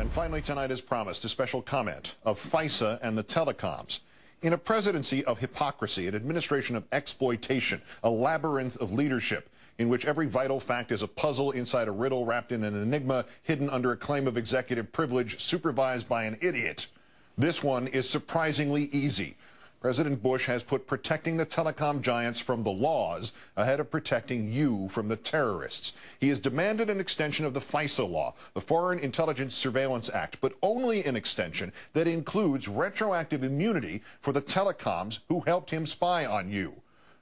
And finally tonight, as promised, a special comment of FISA and the telecoms. In a presidency of hypocrisy, an administration of exploitation, a labyrinth of leadership in which every vital fact is a puzzle inside a riddle wrapped in an enigma hidden under a claim of executive privilege supervised by an idiot, this one is surprisingly easy. President Bush has put protecting the telecom giants from the laws ahead of protecting you from the terrorists. He has demanded an extension of the FISA law, the Foreign Intelligence Surveillance Act, but only an extension that includes retroactive immunity for the telecoms who helped him spy on you.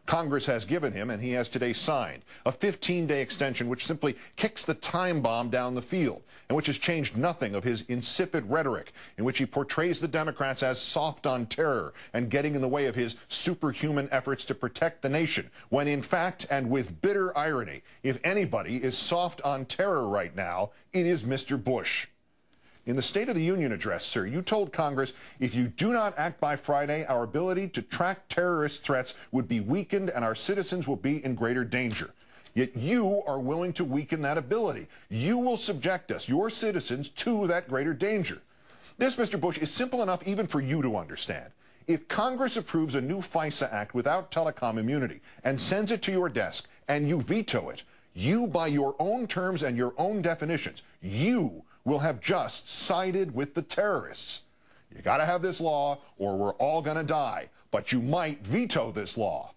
Congress has given him, and he has today signed, a 15-day extension which simply kicks the time bomb down the field and which has changed nothing of his insipid rhetoric in which he portrays the Democrats as soft on terror and getting in the way of his superhuman efforts to protect the nation, when in fact, and with bitter irony, if anybody is soft on terror right now, it is Mr. Bush. In the State of the Union address, sir, you told Congress, if you do not act by Friday, our ability to track terrorist threats would be weakened and our citizens will be in greater danger. Yet you are willing to weaken that ability. You will subject us, your citizens, to that greater danger. This, Mr. Bush, is simple enough even for you to understand. If Congress approves a new FISA Act without telecom immunity and sends it to your desk and you veto it, you, by your own terms and your own definitions, you will have just sided with the terrorists. You got to have this law or we're all going to die, but you might veto this law.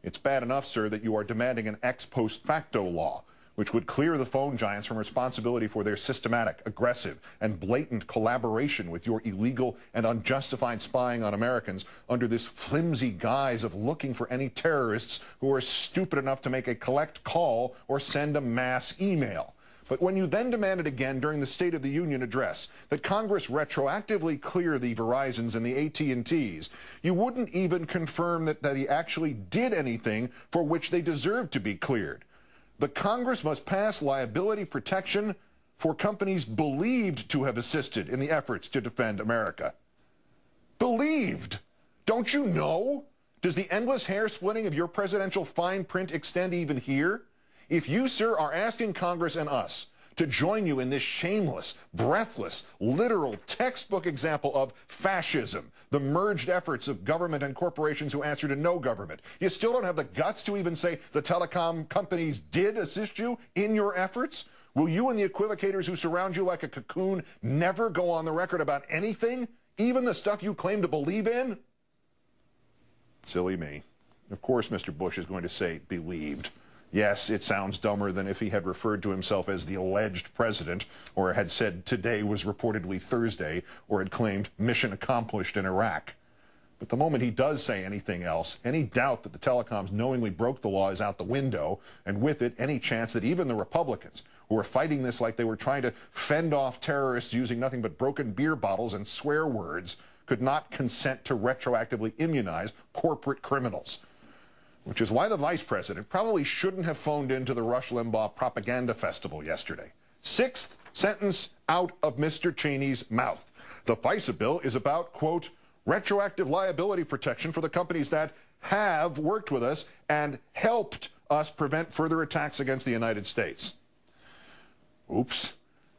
It's bad enough, sir, that you are demanding an ex post facto law, which would clear the phone giants from responsibility for their systematic, aggressive, and blatant collaboration with your illegal and unjustified spying on Americans under this flimsy guise of looking for any terrorists who are stupid enough to make a collect call or send a mass email. But when you then demanded again during the State of the Union address that Congress retroactively clear the Verizons and the AT&Ts, you wouldn't even confirm that he actually did anything for which they deserved to be cleared. The Congress must pass liability protection for companies believed to have assisted in the efforts to defend America. Believed? Don't you know? Does the endless hair splitting of your presidential fine print extend even here? If you, sir, are asking Congress and us to join you in this shameless, breathless, literal, textbook example of fascism, the merged efforts of government and corporations who answer to no government, you still don't have the guts to even say the telecom companies did assist you in your efforts? Will you and the equivocators who surround you like a cocoon never go on the record about anything, even the stuff you claim to believe in? Silly me. Of course Mr. Bush is going to say believed. Yes, it sounds dumber than if he had referred to himself as the alleged president, or had said today was reportedly Thursday, or had claimed mission accomplished in Iraq. But the moment he does say anything else, any doubt that the telecoms knowingly broke the law is out the window, and with it, any chance that even the Republicans, who are fighting this like they were trying to fend off terrorists using nothing but broken beer bottles and swear words, could not consent to retroactively immunize corporate criminals. Which is why the vice president probably shouldn't have phoned into the Rush Limbaugh propaganda festival yesterday. Sixth sentence out of Mr. Cheney's mouth. The FISA bill is about, quote, retroactive liability protection for the companies that have worked with us and helped us prevent further attacks against the United States. Oops.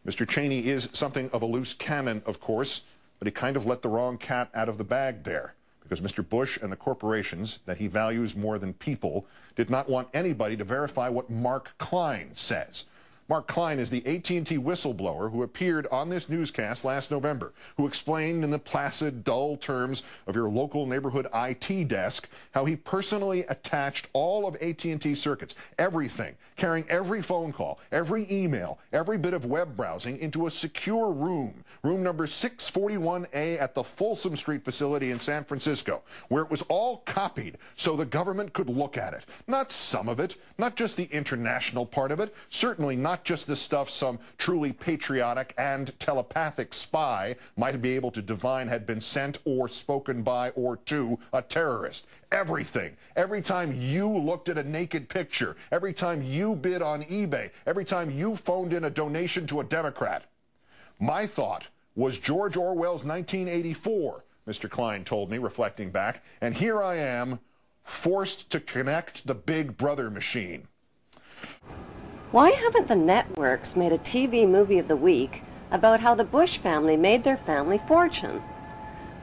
Mr. Cheney is something of a loose cannon, of course, but he kind of let the wrong cat out of the bag there. Because Mr. Bush and the corporations that he values more than people did not want anybody to verify what Mark Klein says. Mark Klein is the AT&T whistleblower who appeared on this newscast last November, who explained in the placid, dull terms of your local neighborhood IT desk how he personally attached all of AT&T circuits, everything, carrying every phone call, every email, every bit of web browsing into a secure room, room number 641A at the Folsom Street facility in San Francisco, where it was all copied so the government could look at it. Not some of it, not just the international part of it, certainly not just the stuff some truly patriotic and telepathic spy might be able to divine had been sent or spoken by or to a terrorist. Everything. Every time you looked at a naked picture, every time you bid on eBay, every time you phoned in a donation to a Democrat. My thought was George Orwell's 1984, Mr. Klein told me, reflecting back, and here I am, forced to connect the Big Brother machine. Why haven't the networks made a TV movie of the week about how the Bush family made their family fortune.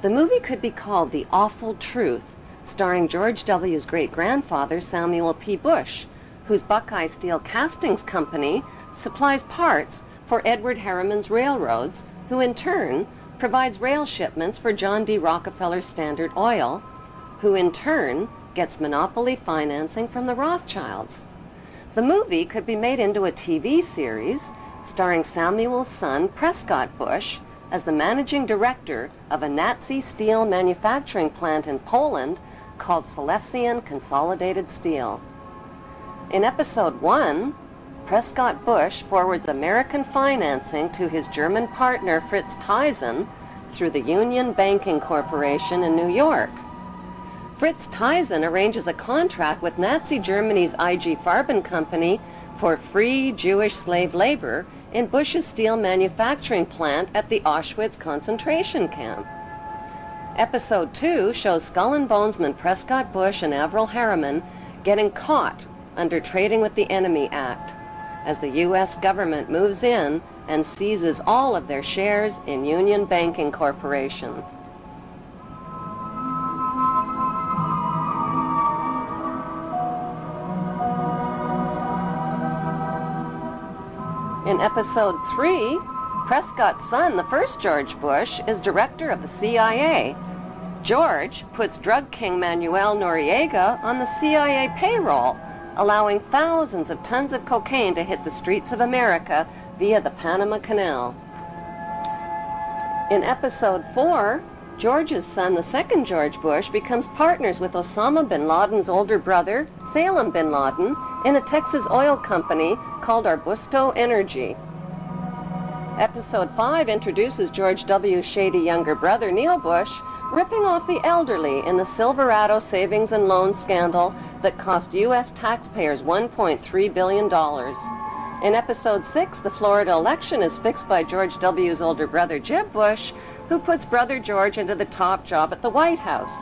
The movie could be called The Awful Truth, starring George W.'s great-grandfather, Samuel P. Bush, whose Buckeye Steel Castings Company supplies parts for Edward Harriman's railroads, who in turn provides rail shipments for John D. Rockefeller's Standard Oil, who in turn gets monopoly financing from the Rothschilds. The movie could be made into a TV series starring Samuel's son, Prescott Bush, as the managing director of a Nazi steel manufacturing plant in Poland called Silesian Consolidated Steel. In episode 1, Prescott Bush forwards American financing to his German partner Fritz Thyssen through the Union Banking Corporation in New York. Fritz Thyssen arranges a contract with Nazi Germany's IG Farben Company for free Jewish slave labor in Bush's steel manufacturing plant at the Auschwitz concentration camp. Episode 2 shows Skull and Bonesman Prescott Bush and Averell Harriman getting caught under Trading with the Enemy Act, as the U.S. government moves in and seizes all of their shares in Union Banking Corporation. In episode 3, Prescott's son, the first George Bush, is director of the CIA. George puts drug king Manuel Noriega on the CIA payroll, allowing thousands of tons of cocaine to hit the streets of America via the Panama Canal. In episode 4, George's son, the second George Bush, becomes partners with Osama bin Laden's older brother, Salem bin Laden, in a Texas oil company called Arbusto Energy. Episode 5 introduces George W.'s shady younger brother, Neil Bush, ripping off the elderly in the Silverado savings and loan scandal that cost U.S. taxpayers $1.3 billion. In episode 6, the Florida election is fixed by George W.'s older brother, Jeb Bush, who puts brother George into the top job at the White House,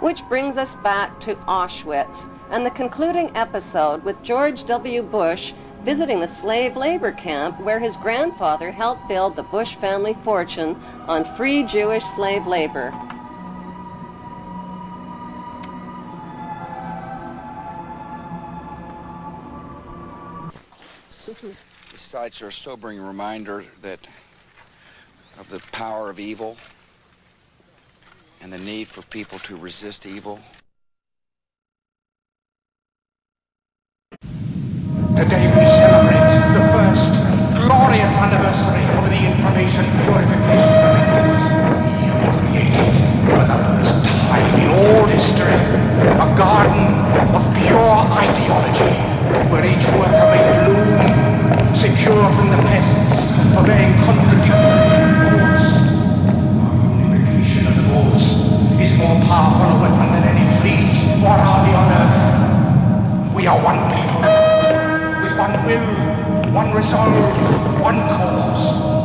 which brings us back to Auschwitz and the concluding episode with George W. Bush visiting the slave labor camp where his grandfather helped build the Bush family fortune on free Jewish slave labor. The sights are a sobering reminder of the power of evil and the need for people to resist evil. Today we celebrate the first glorious anniversary of the information purification directives we have created for the first time in all history. A garden of pure ideology where each worker may bloom, secure from the pests of being contradictory thoughts. Our unification of thoughts is more powerful a weapon than any fleet or army on earth. We are one people, with one will, one resolve, one cause.